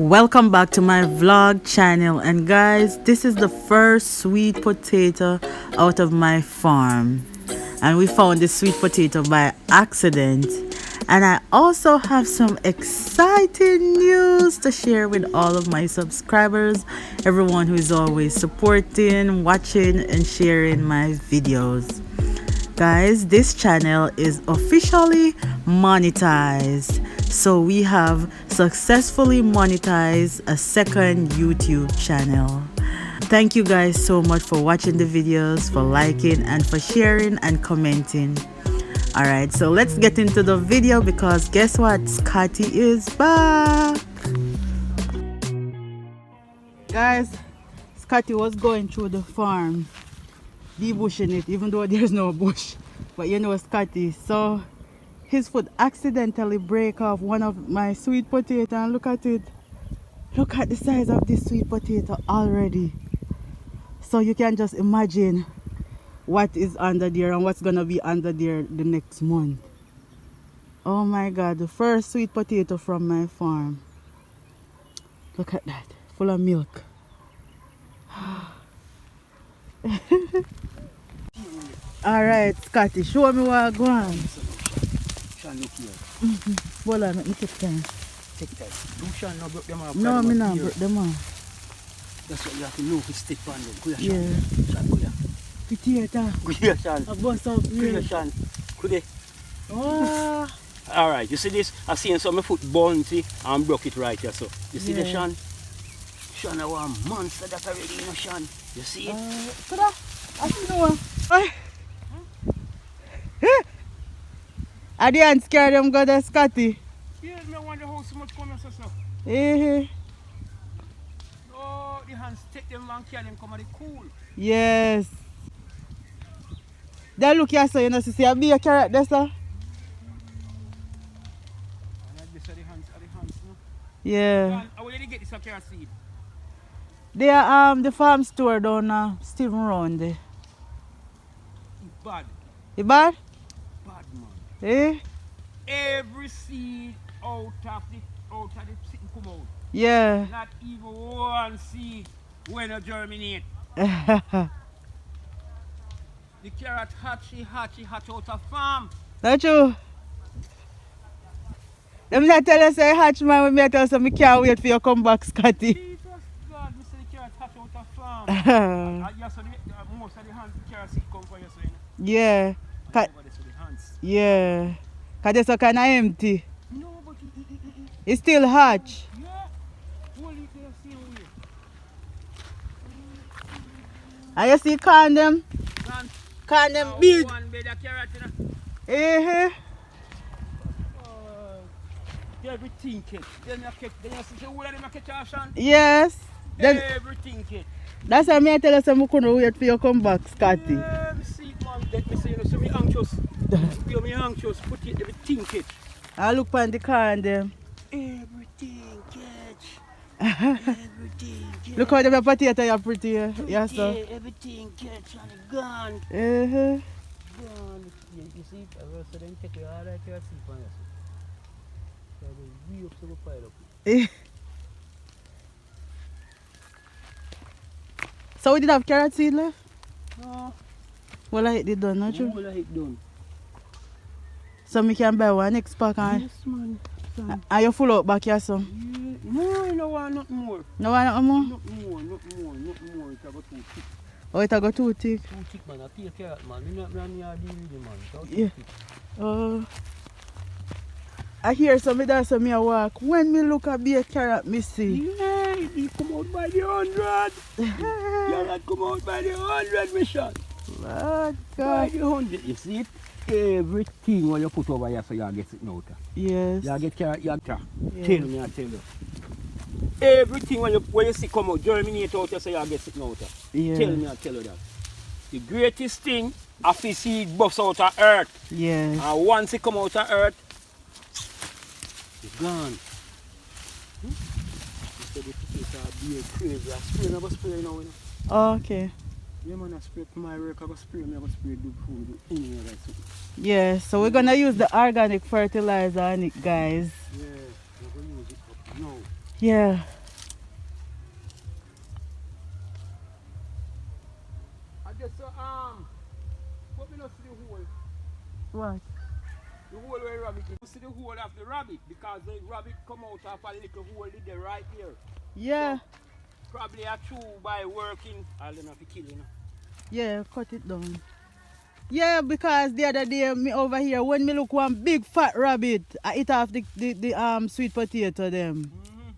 Welcome back to my vlog channel, and guys, this is the first sweet potato out of my farm, and we found this sweet potato by accident. And I also have some exciting news to share with all of my subscribers, everyone who is always supporting, watching and sharing my videos. Guys, this channel is officially monetized. So we have successfully monetized a second YouTube channel. Thank you guys so much for watching the videos, for liking and for sharing and commenting. Alright, so let's get into the video because guess what? Scotty is back. Guys, Scotty was going through the farm, debushing it, even though there's no bush. But you know Scotty, so his foot accidentally break off one of my sweet potato, and look at it. Look at the size of this sweet potato already. So you can just imagine what is under there and what's gonna be under there the next month. Oh my god, the first sweet potato from my farm. Look at that, full of milk. Alright, Scotty, show me what go on. Look here. Hold on, let me take time. Take time. You shall not break them off. No, me not break them off. That's what you have to know to stick on them. Go Yeah. here, Sean. Go here. Potato. Go here, Sean. A bus up Go here, here. Sean. Go there. Oh. Alright, you see this? I seen some of my foot bouncy and broke it right here. So you see the Yeah. Sean? Sean, I want a monster that already, you know, Sean. You see it? Could I see no one. I didn't scare them, go there, Scotty. Yes, I wonder how so much come here, so. Eh. Oh, the hands take them and carry them come at the cool. Yes. They look here, so you know, see a big carrot there, sir. And this are the hands, no? Yeah. How will you get this carrot seed? They are the farm store down Stephen Round there. It's bad. You bad? Bad, man. Eh? Every seed out of the sitting come out. Yeah. Not even one seed when it germinate. That's The carrot hatch out of farm. true. Let me not tell you, say, hatch man, when me tell you, so me can't wait for you to come back, Scotty. Jesus God, me say the carrot hatch out of farm. Yeah, so most of the hands, the carrot seed come from you, so you know. Yeah. Ca- Over there, so the hands. Yeah. Because it's so kind of empty. No, but It's still hatch. yeah. Hold it there, same way. And you see condom? Gone. Condom big. One bed of carrot, you know. Eh. Everything catch. Then you catch. Then you see the whole of them catch off, Sean. Yes. Then, Everything catch. that's why me tell you, so I couldn't wait for you to come back, Scotty. Yeah, me see it, man. Let me say, you know, so me anxious. Feel me anxious. Put it, everything catch. I look on the condom. Everything catch. Everything catch. Look how the potato are pretty. Yes, sir. Yeah, everything catch and it gone. Uh-huh. Gone. You see it? I will so then take all that carrot seed from you. So I will way up so we pile up. Eh. So we did have carrot seed left? No. Well, I did done, not true? All of it done. So me can buy one next pack and, Yes, man. Son. and you full out back here, so. Yeah. No, you know what? Nothing more. No one no more? Nothing more. Nothing more. It's about too thick. Oh, it go too thick. Too thick, man. I feel carrot, man. Me not run here deal with you, man. It's too Yeah. thick. I hear some of that, so me a walk. When me look at be a carrot, me see. Yeah, it come out by the 100. Carrot come out by the 100, mission. Lord By God. the 100. You see it? Everything what you put over here, so you get it out. Yes. You get carrot, you get Yes. Tell me, I tell you. Everything when you see come out, germinate out, so you get it out. Yeah. Tell me, I tell you that. The greatest thing, if you seed bust out of earth, Yes. and once it come out of earth, it's gone. So the potato are being crazy. I spray, I go spray now. You know. Oh, okay. Yeah, man, I spray for my work, I go spray, I go spray do food, anything like that. Yeah, so we're gonna use the organic fertilizer on it, guys. Yeah, I'm going to use it up now. Yeah. I just put me not see the hole. What? The hole where rabbit is. You see the hole of the rabbit because the rabbit come out of a little hole in there right here. Yeah. So, probably a true by working. I'll not be killing. Yeah, cut it down. Yeah, because the other day me over here when me look one big fat rabbit, I eat off the sweet potato them. Mm-hmm.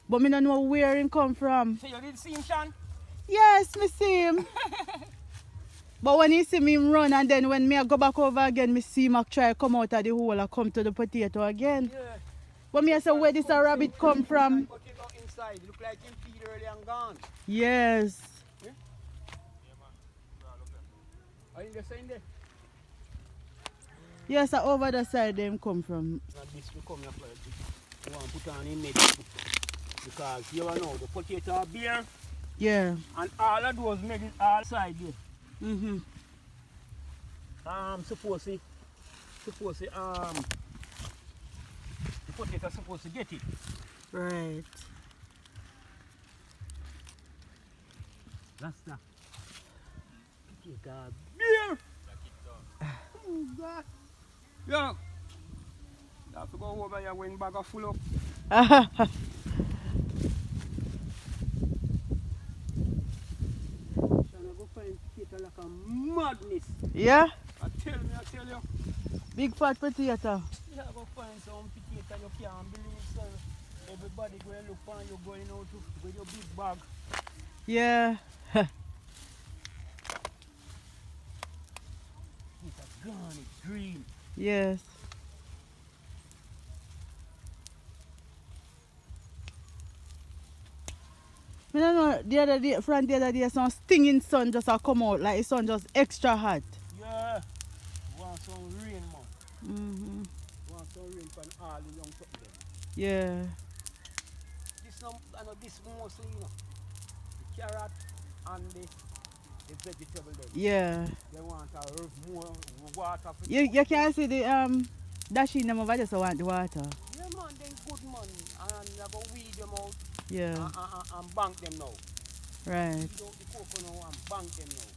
But me don't know where it come from. So you did see him, Sean? Yes, me see him. But when he see me him run and then when me I go back over again, me see him I try come out of the hole and come to the potato again. Yeah. But me I say where this a rabbit come from? But you go inside. Look like him feed early and gone. Yes. Yeah? Are you just saying there? Yes, over the side them come from. Now this will come here first. You want to put on in medicine. Because you know the potato are bare Yeah. and all of those medicine all side there. Mm-hmm. Suppose the potato supposed to get it. Right. That's that. Potato are bare. Oh God. Yeah. You have to go over here when bag are full up. I go find potato like a madness. Yeah? I tell you. Big fat potato. You go find some potato you can't believe, sir. Everybody go and look for you going out with your big bag. Yeah. It's a gun, it's green. Yes. I don't know, the other day, from the other day, some stinging sun just a come out, like the sun just extra hot. Yeah. Want some rain, man. Mm-hmm. Want some rain from all the young something there. Yeah. I know this mostly, you know. The carrot and the vegetable there. Yeah. They want a little more water for You can see the dashing them over just want the water. yeah, man, they good, man. And you go weed them out Yeah. and bank them now. Right. Weed out the coconut and bank them now.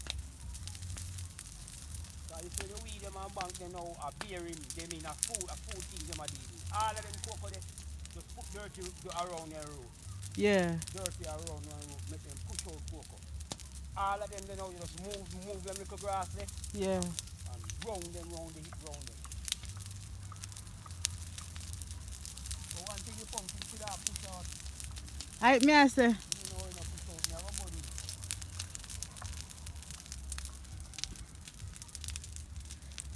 So you say the weed them and bank them now are bearing them in a food thing them are dealing. All of them coconut just put dirty around their road. Yeah. Dirty around their road, make them push out cocoa. All of them they know you just move them little grass there Yeah. and round them round the hip round them. So one thing you pump you should have push out. I say. You know, you know, push out, you have a body.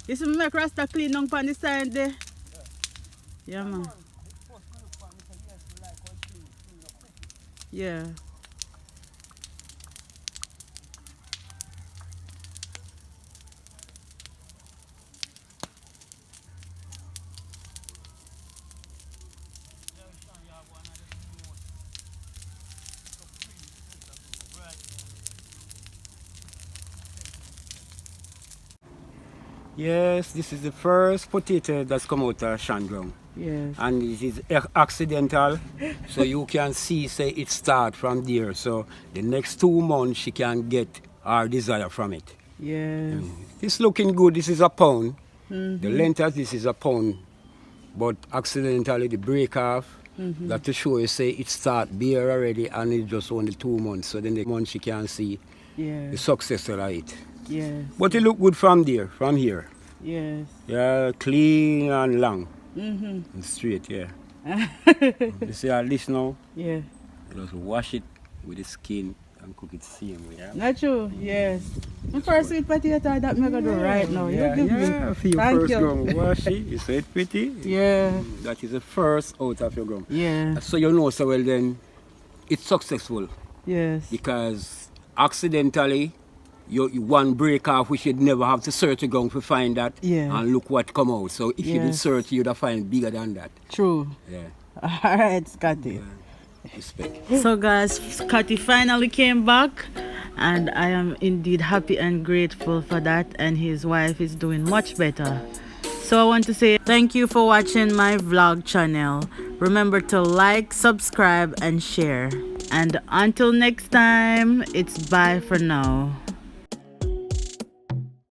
You see me make Rasta clean down on the side there? Yeah, man. First we look for me say yes, we like how it clean up quickly. Yeah. Yes, this is the first potato that's come out of Shandrong. Yes. And it is accidental, so you can see, say it start from there. So the next 2 months she can get our desire from it. Yes. It's looking good. This is a pound. Mm-hmm. The length of this is a pound, but accidentally the break off. Mm-hmm. That to show you, say it start bare already, and it's just only 2 months. So then the month she can see Yeah. the success of it. Yes. But it look good from there, from here. Yes. Yeah, clean and long Mm-hmm. and straight. Yeah. You see all this now? Yeah. Just wash it with the skin and cook it same way. Yeah? Not true. Yes. My first sweet potato that me gonna do right now. Yeah, You give me. yeah. For your Thank first you. gum, wash it. You say it pretty. Yeah. That is the first out of your gum. Yeah. So you know, so well then, it's successful Yes. because accidentally, you one break off, we should never have to search a gum to find that. Yeah. And look what come out. So if you didn't Yes. search, you'd have find bigger than that. True. Yeah. All right, Scotty. Respect. So guys, Scotty finally came back and I am indeed happy and grateful for that, and his wife is doing much better. So I want to say thank you for watching my vlog channel. Remember to like, subscribe, and share. And until next time, it's bye for now.